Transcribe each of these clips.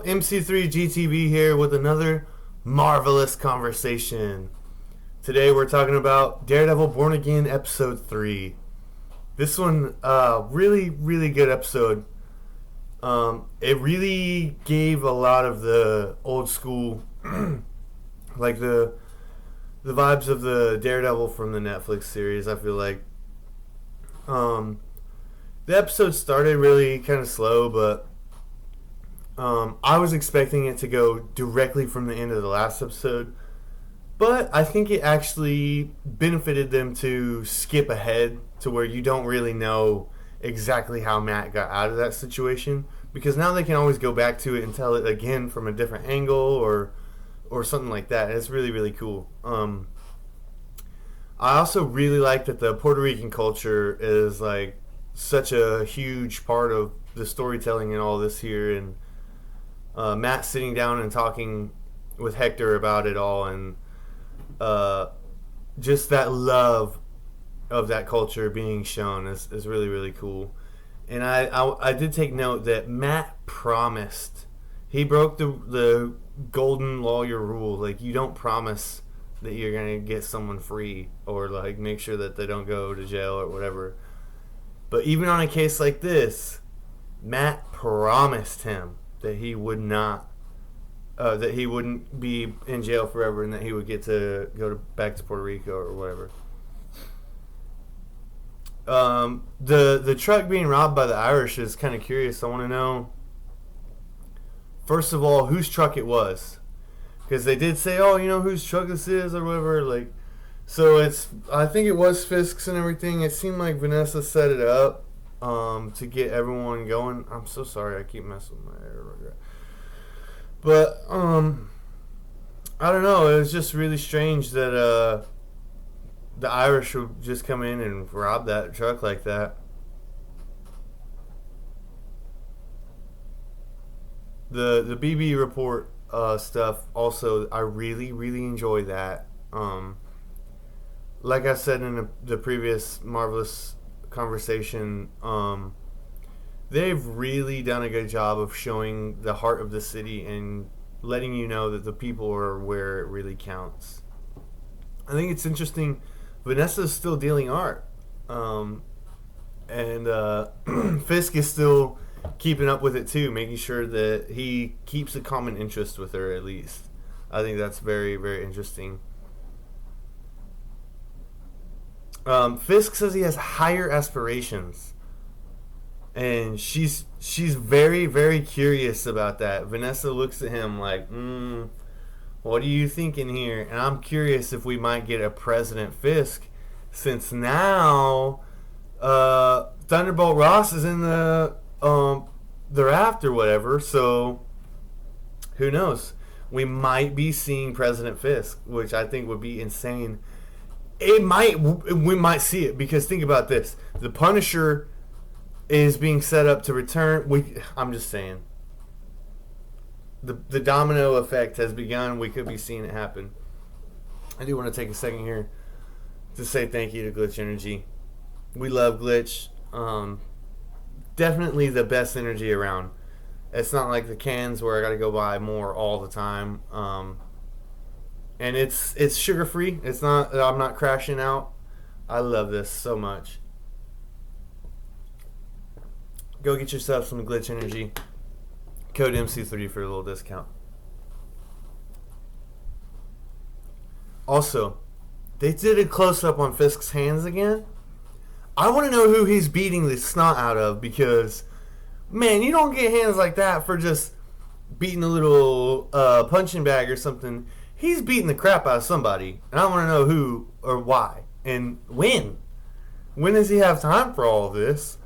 MC3 GTV here with another marvelous conversation. Today we're talking about Daredevil Born Again Episode 3. This one, really, really good episode. It really gave a lot of the old school, like the vibes of the Daredevil from the Netflix series, I feel like. The episode started really kind of slow, but I was expecting it to go directly from the end of the last episode, but I think it actually benefited them to skip ahead to where you don't really know exactly how Matt got out of that situation, because now they can always go back to it and tell it again from a different angle or something like that. It's really, really cool. I also really like that the Puerto Rican culture is like such a huge part of the storytelling and all this here, and Matt sitting down and talking with Hector about it all, and just that love of that culture being shown is really, really cool. And I did take note that Matt promised. He broke the golden lawyer rule. Like, you don't promise that you're going to get someone free or like make sure that they don't go to jail or whatever. But even on a case like this, Matt promised him that he would not, that he wouldn't be in jail forever, and that he would get to go back to Puerto Rico or whatever. The truck being robbed by the Irish is kind of curious. I want to know, first of all, whose truck it was, because they did say, "Oh, you know whose truck this is" or whatever. Like, so I think it was Fisk's and everything. It seemed like Vanessa set it up to get everyone going. I'm so sorry, I keep messing with my hair. But I don't know. It was just really strange that the Irish would just come in and rob that truck like that. The BB report stuff also, I really, really enjoy that. Like I said in the previous marvelous conversation, they've really done a good job of showing the heart of the city and letting you know that the people are where it really counts. I think it's interesting. Vanessa's still dealing art, and Fisk is still keeping up with it too, making sure that he keeps a common interest with her at least. I think that's very, very interesting. Fisk says he has higher aspirations, and she's very, very curious about that. Vanessa looks at him like, what are you thinking here? And I'm curious if we might get a President Fisk, since now Thunderbolt Ross is in the raft or whatever. So who knows? We might be seeing President Fisk, which I think would be insane. We might see it, because think about this: the Punisher is being set up to return. I'm just saying, the domino effect has begun. We could be seeing it happen. I do want to take a second here to say thank you to Glitch Energy. We love Glitch. Definitely the best energy around. It's not like the cans where I got to go buy more all the time. And it's sugar free. It's not. I'm not crashing out. I love this so much. Go get yourself some Glitch Energy. Code MC3 for a little discount. Also, they did a close up on Fisk's hands again. I want to know who he's beating the snot out of, because, man, you don't get hands like that for just beating a little punching bag or something. He's beating the crap out of somebody, and I want to know who or why and when. When does he have time for all of this,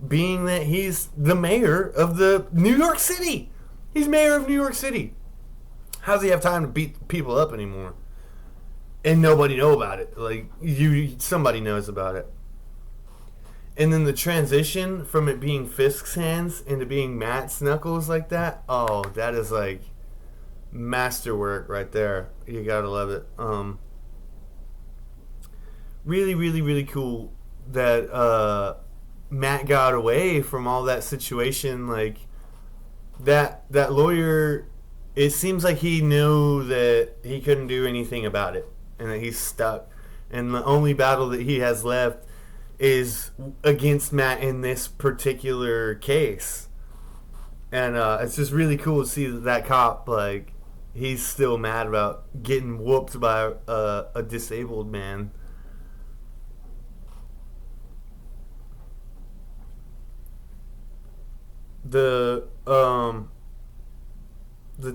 being that he's the mayor of the New York City? He's mayor of New York City. How does he have time to beat people up anymore? And nobody know about it. Like, somebody knows about it. And then the transition from it being Fisk's hands into being Matt's knuckles like that, oh, that is like masterwork right there. You gotta love it. Really, really, really cool that Matt got away from all that situation. Like, that lawyer, it seems like he knew that he couldn't do anything about it and that he's stuck. And the only battle that he has left is against Matt in this particular case. And it's just really cool to see that cop, like, he's still mad about getting whooped by a disabled man. The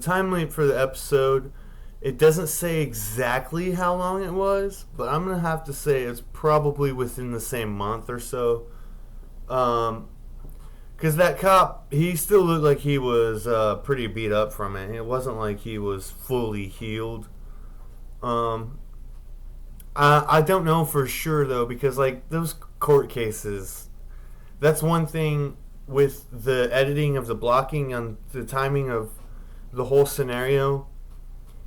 time limit for the episode, it doesn't say exactly how long it was, but I'm gonna have to say it's probably within the same month or so. Because that cop, he still looked like he was pretty beat up from it. It wasn't like he was fully healed. I don't know for sure though, because like those court cases, that's one thing with the editing of the blocking and the timing of the whole scenario,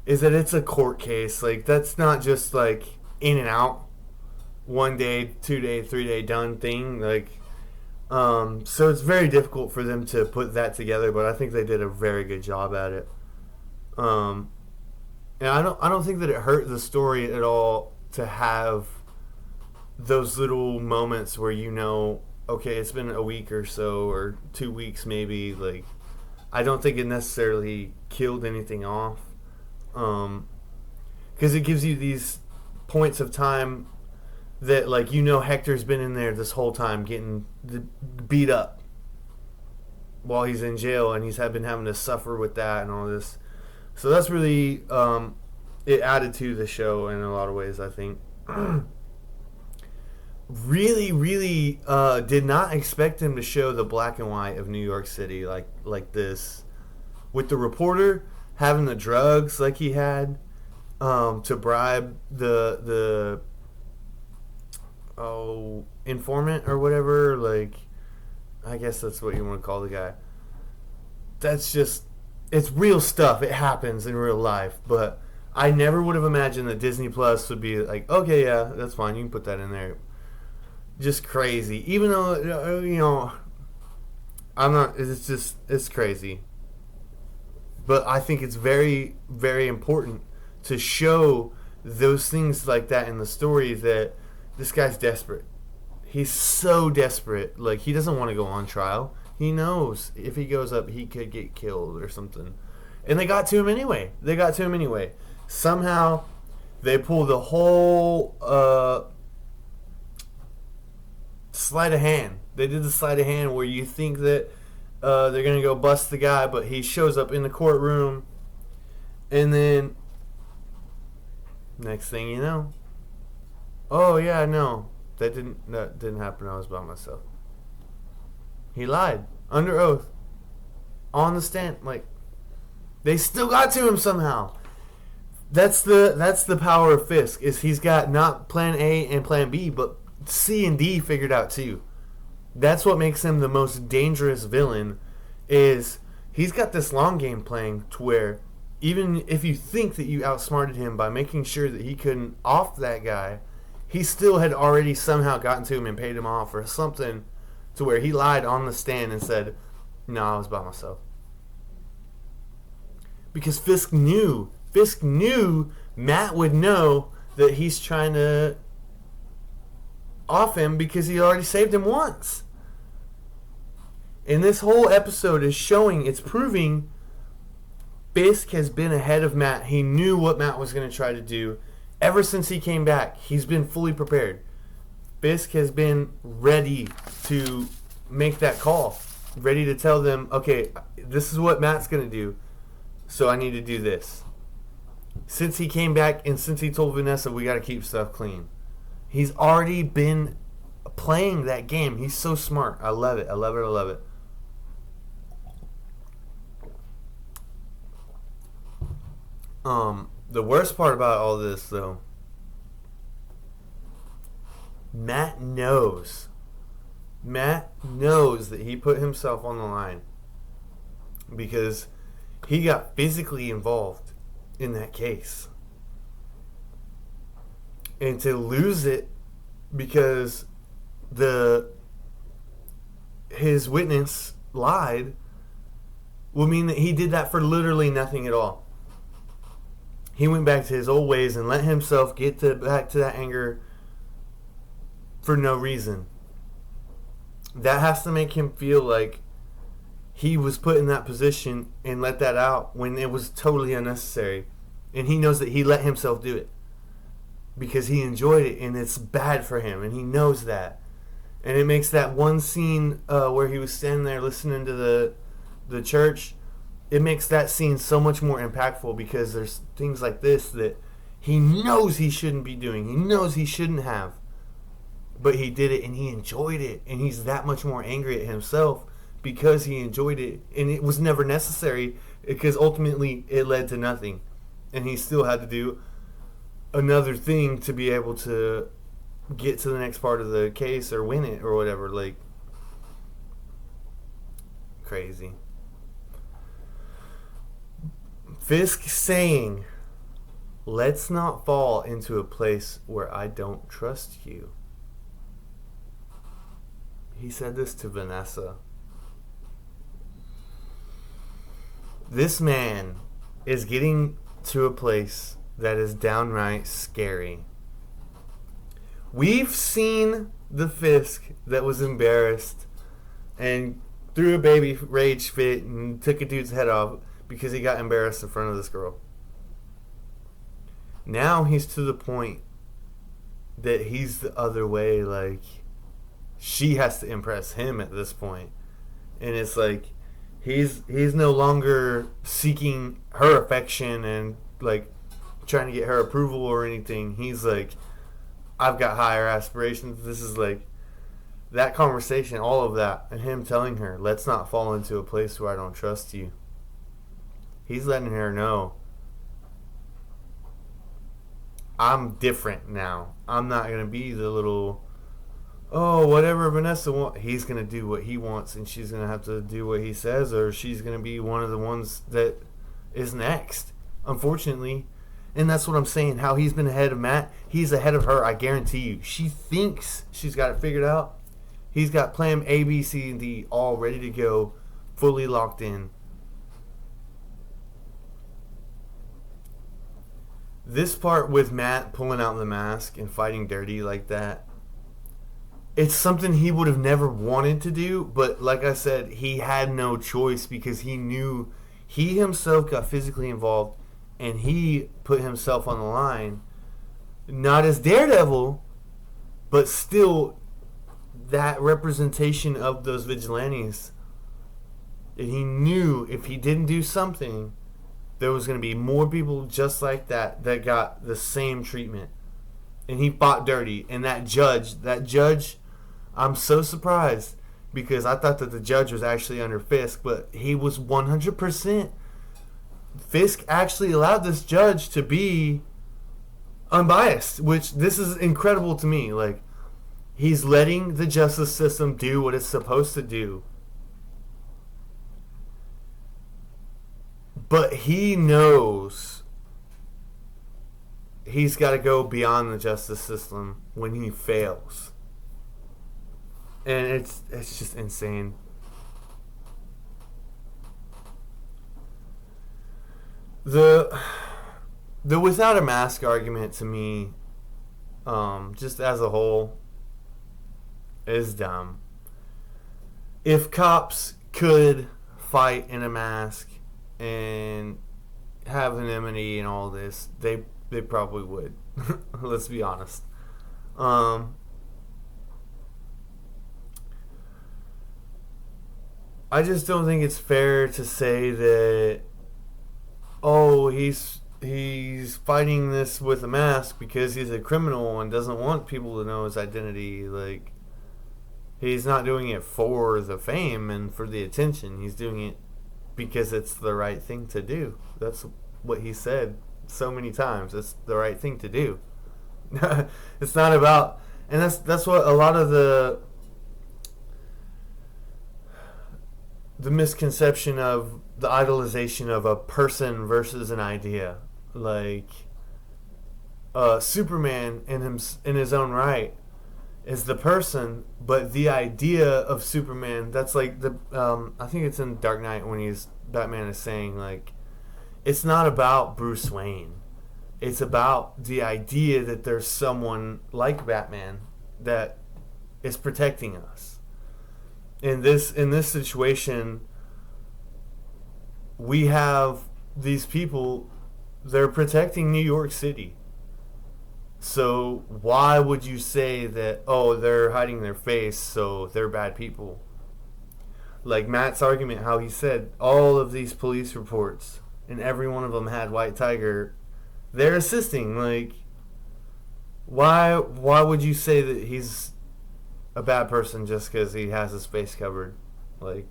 is that it's a court case. Like, that's not just like in and out, 1 day, 2 day, 3 day done thing. Like, so it's very difficult for them to put that together, but I think they did a very good job at it. And I don't think that it hurt the story at all to have those little moments where, you know, okay, it's been a week or so, or 2 weeks maybe. Like, I don't think it necessarily killed anything off, because it gives you these points of time that, like, you know, Hector's been in there this whole time getting beat up while he's in jail, and he's been having to suffer with that and all this. So that's really, it added to the show in a lot of ways, I think. Really did not expect him to show the black and white of New York City like this, with the reporter having the drugs like he had, to bribe the informant or whatever. Like, I guess that's what you want to call the guy. That's just, it's real stuff. It happens in real life, but I never would have imagined that Disney Plus would be like, okay, yeah, that's fine, you can put that in there. Just crazy. Even though, you know, I'm not, it's crazy. But I think it's very, very important to show those things like that in the story, that this guy's desperate. He's so desperate. Like, he doesn't want to go on trial. He knows if he goes up, he could get killed or something. And they got to him anyway. Somehow, they pull the whole sleight of hand. They did the sleight of hand where you think that they're going to go bust the guy, but he shows up in the courtroom, and then next thing you know, oh yeah, no, that didn't happen. I was by myself. He lied under oath on the stand. Like, they still got to him somehow. That's the power of Fisk, is he's got not plan A and plan B, but C and D figured out too. That's what makes him the most dangerous villain, is he's got this long game playing to where even if you think that you outsmarted him by making sure that he couldn't off that guy, he still had already somehow gotten to him and paid him off or something, to where he lied on the stand and said, no, I was by myself. Because Fisk knew Matt would know that he's trying to off him because he already saved him once. And this whole episode is showing, it's proving Fisk has been ahead of Matt. He knew what Matt was going to try to do. Ever since he came back, he's been fully prepared. Fisk has been ready to make that call. Ready to tell them, okay, this is what Matt's going to do, so I need to do this. Since he came back and since he told Vanessa, we got to keep stuff clean. He's already been playing that game. He's so smart. I love it. The worst part about all this, though, Matt knows that he put himself on the line because he got physically involved in that case. And to lose it because his witness lied, will mean that he did that for literally nothing at all. He went back to his old ways and let himself back to that anger for no reason. That has to make him feel like he was put in that position and let that out when it was totally unnecessary. And he knows that he let himself do it because he enjoyed it, and it's bad for him, and he knows that. And it makes that one scene where he was standing there listening to the church, it makes that scene so much more impactful because there's things like this that he knows he shouldn't be doing. He knows he shouldn't have. But he did it, and he enjoyed it, and he's that much more angry at himself because he enjoyed it, and it was never necessary because ultimately it led to nothing, and he still had to do another thing to be able to get to the next part of the case or win it or whatever. Like, crazy. Fisk saying, "Let's not fall into a place where I don't trust you." He said this to Vanessa. This man is getting to a place that is downright scary. We've seen the Fisk that was embarrassed and threw a baby rage fit and took a dude's head off because he got embarrassed in front of this girl. Now he's to the point that he's the other way. Like, she has to impress him at this point. And it's like he's no longer seeking her affection and like trying to get her approval or anything. He's like, I've got higher aspirations. This is like that conversation, all of that, and him telling her, let's not fall into a place where I don't trust you. He's letting her know, I'm different now. I'm not going to be the little, oh, whatever Vanessa wants. He's going to do what he wants, and she's going to have to do what he says, or she's going to be one of the ones that is next, unfortunately. And that's what I'm saying. How he's been ahead of Matt, he's ahead of her, I guarantee you. She thinks she's got it figured out. He's got plan A, B, C, and D all ready to go, fully locked in. This part with Matt pulling out the mask and fighting dirty like that, it's something he would have never wanted to do, but like I said, he had no choice because he knew he himself got physically involved and he put himself on the line, not as Daredevil, but still that representation of those vigilantes. And he knew if he didn't do something, there was going to be more people just like that got the same treatment. And he fought dirty. And that judge, I'm so surprised because I thought that the judge was actually under Fisk, but he was 100%. Fisk actually allowed this judge to be unbiased, which this is incredible to me. Like, he's letting the justice system do what it's supposed to do. But he knows he's got to go beyond the justice system when he fails. And it's just insane. The without a mask argument to me, just as a whole, is dumb. If cops could fight in a mask and have anonymity and all this, they probably would. Let's be honest. I just don't think it's fair to say that, oh, he's fighting this with a mask because he's a criminal and doesn't want people to know his identity. Like, he's not doing it for the fame and for the attention. He's doing it because it's the right thing to do. That's what he said so many times. It's the right thing to do. It's not about, and that's what a lot of the misconception of the idolization of a person versus an idea. Like, Superman in his own right is the person, but the idea of Superman, that's like the I think it's in Dark Knight when Batman is saying, like, it's not about Bruce Wayne. It's about the idea that there's someone like Batman that is protecting us. In this situation, we have these people, they're protecting New York City. So why would you say that, oh, they're hiding their face, so they're bad people? Like Matt's argument, how he said all of these police reports and every one of them had White Tiger, they're assisting. Like, why would you say that he's a bad person just because he has his face covered? Like,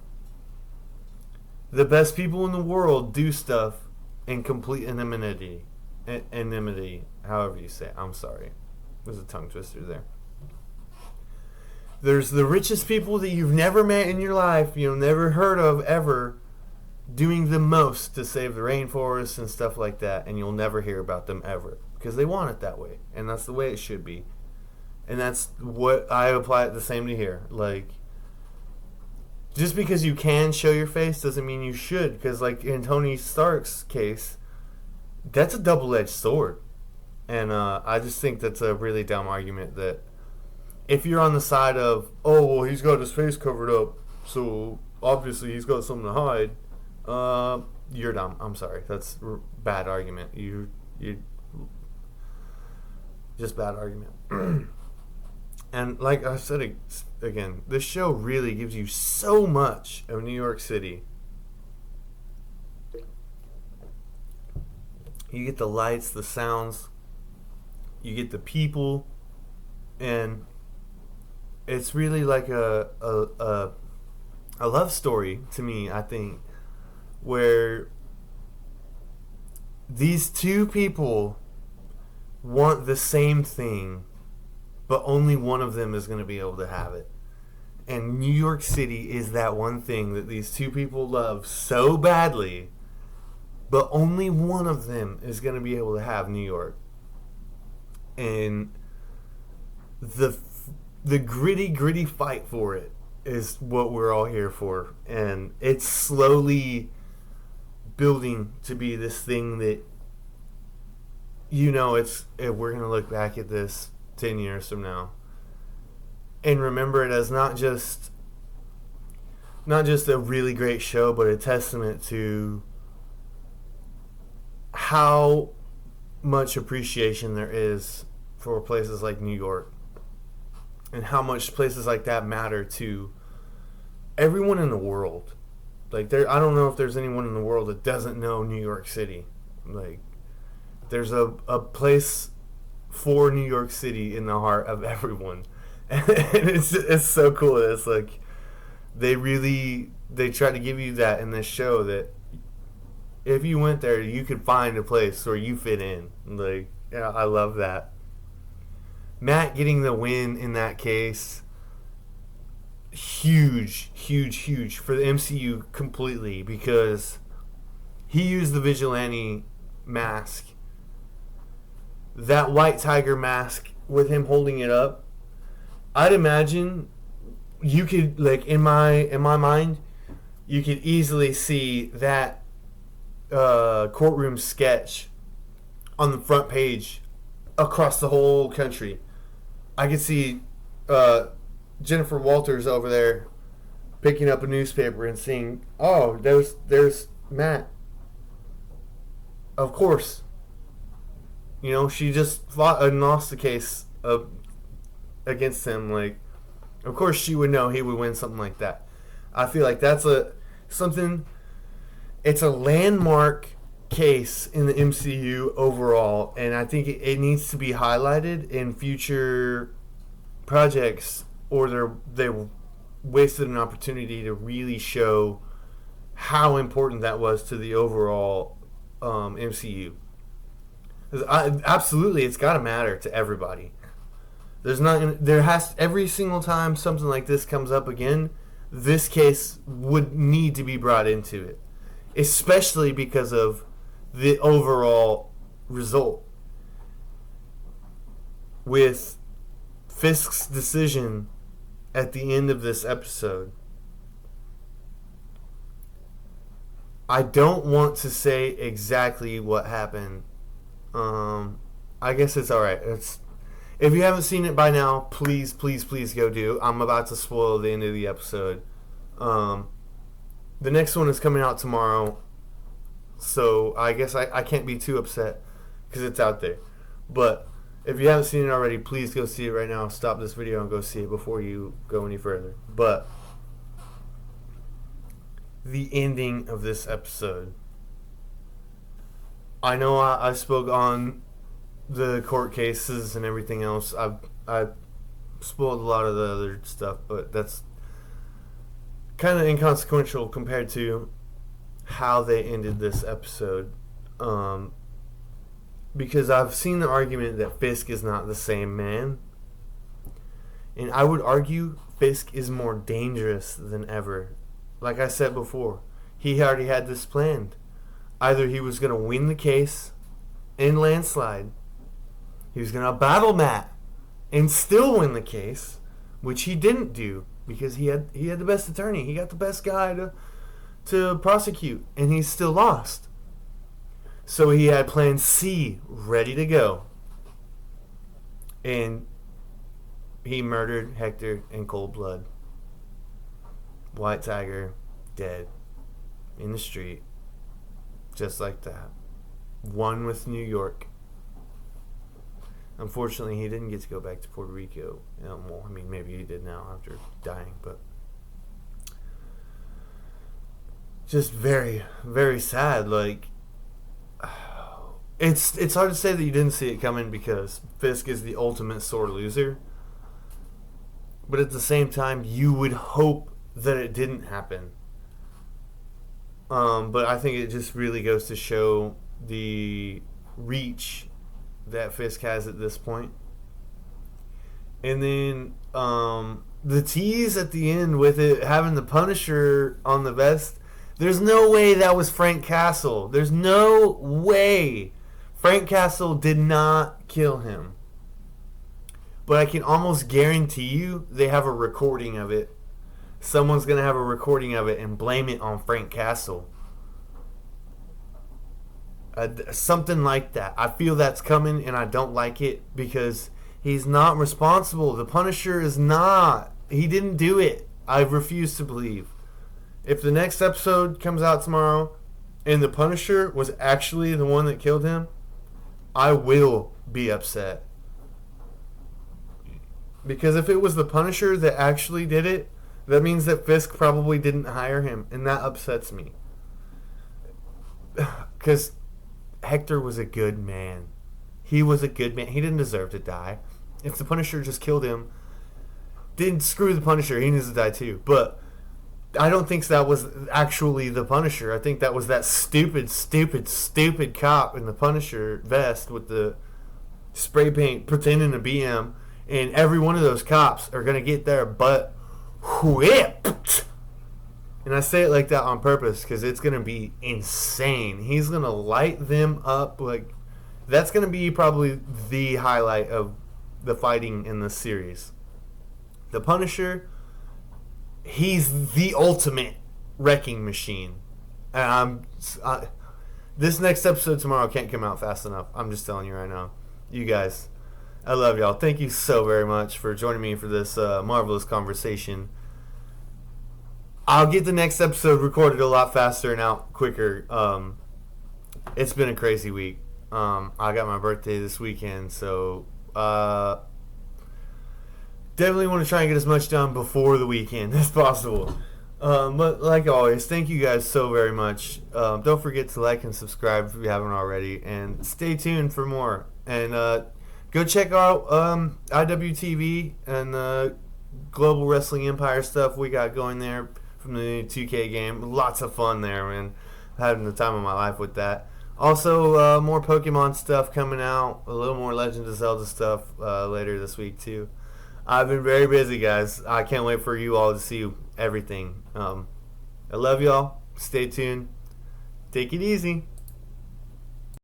the best people in the world do stuff in complete anonymity, however you say it. I'm sorry. There's a tongue twister there. There's the richest people that you've never met in your life, never heard of ever, doing the most to save the rainforest and stuff like that, and you'll never hear about them ever because they want it that way, and that's the way it should be. And that's what I apply it the same to here. Like, just because you can show your face doesn't mean you should, because like in Tony Stark's case, that's a double-edged sword. And I just think that's a really dumb argument that if you're on the side of, oh, well, he's got his face covered up, so obviously he's got something to hide, you're dumb. I'm sorry. That's a bad argument. You just bad argument. And like I said again, this show really gives you so much of New York City. You get the lights, the sounds, you get the people, and it's really like a love story to me, I think, where these two people want the same thing, but only one of them is going to be able to have it. And New York City is that one thing that these two people love so badly, but only one of them is going to be able to have New York. And the gritty fight for it is what we're all here for. And it's slowly building to be this thing that, we're going to look back at this 10 years from now and remember it as not just a really great show, but a testament to how much appreciation there is for places like New York, and how much places like that matter to everyone in the world. Like, I don't know if there's anyone in the world that doesn't know New York City. Like, there's a place for New York City in the heart of everyone. And it's so cool. It's like they try to give you that in this show, that if you went there, you could find a place where you fit in. Like, yeah, I love that. Matt getting the win in that case, huge for the MCU completely, because he used the vigilante mask, that White Tiger mask with him holding it up. I'd imagine you could, like, in my mind, you could easily see that courtroom sketch on the front page across the whole country. I could see Jennifer Walters over there picking up a newspaper and seeing, oh, there's Matt. Of course. She just fought and lost the case against him. Like, of course she would know he would win something like that. I feel like that's it's a landmark case in the MCU overall, and I think it needs to be highlighted in future projects, or they wasted an opportunity to really show how important that was to the overall MCU. Absolutely, it's got to matter to everybody. Every single time something like this comes up again, this case would need to be brought into it, especially because of the overall result. With Fisk's decision at the end of this episode. I don't want to say exactly what happened. I guess it's alright. If you haven't seen it by now, please go do. I'm about to spoil the end of the episode. The next one is coming out tomorrow, so I guess I can't be too upset because it's out there. But if you haven't seen it already, please go see it right now. Stop this video and go see it before you go any further. But the ending of this episode. I know I spoke on the court cases and everything else. I've spoiled a lot of the other stuff, but that's kind of inconsequential compared to how they ended this episode. Because I've seen the argument that Fisk is not the same man. And I would argue Fisk is more dangerous than ever. Like I said before, he already had this planned. Either he was going to win the case in landslide, he was going to battle Matt and still win the case, which he didn't do because he had the best attorney. He got the best guy to prosecute, and he still lost. So he had plan C ready to go. And he murdered Hector in cold blood. White Tiger, dead. In the street. Just like that. One with New York. Unfortunately, he didn't get to go back to Puerto Rico. Well, I mean, maybe he did now after dying, but just very, very sad. Like, it's hard to say that you didn't see it coming because Fisk is the ultimate sore loser. But at the same time, you would hope that it didn't happen. But I think it just really goes to show the reach that Fisk has at this point. And then the tease at the end with it having the Punisher on the vest. There's no way that was Frank Castle. There's no way. Frank Castle did not kill him. But I can almost guarantee you they have a recording of it. Someone's going to have a recording of it and blame it on Frank Castle. Something like that. I feel that's coming and I don't like it because he's not responsible. The Punisher is not. He didn't do it. I refuse to believe. If the next episode comes out tomorrow and the Punisher was actually the one that killed him, I will be upset. Because if it was the Punisher that actually did it, that means that Fisk probably didn't hire him, and that upsets me. Because Hector was a good man. He was a good man. He didn't deserve to die. If the Punisher just killed him, didn't screw the Punisher. He needs to die too. But I don't think that was actually the Punisher. I think that was that stupid cop in the Punisher vest with the spray paint pretending to be him. And every one of those cops are going to get their butt whipped. And I say it like that on purpose because it's going to be insane. He's going to light them up. Like, that's going to be probably the highlight of the fighting in this series. The Punisher, he's the ultimate wrecking machine. And this next episode tomorrow can't come out fast enough. I'm just telling you right now. You guys, I love y'all. Thank you so very much for joining me for this marvelous conversation. I'll get the next episode recorded a lot faster and out quicker. It's been a crazy week. I got my birthday this weekend, so definitely want to try and get as much done before the weekend as possible. But like always, thank you guys so very much. Don't forget to like and subscribe if you haven't already, and stay tuned for more. And go check out IWTV and the Global Wrestling Empire stuff we got going there from the 2K game. Lots of fun there, man. Having the time of my life with that. Also, more Pokemon stuff coming out. A little more Legend of Zelda stuff later this week, too. I've been very busy, guys. I can't wait for you all to see everything. I love y'all. Stay tuned. Take it easy.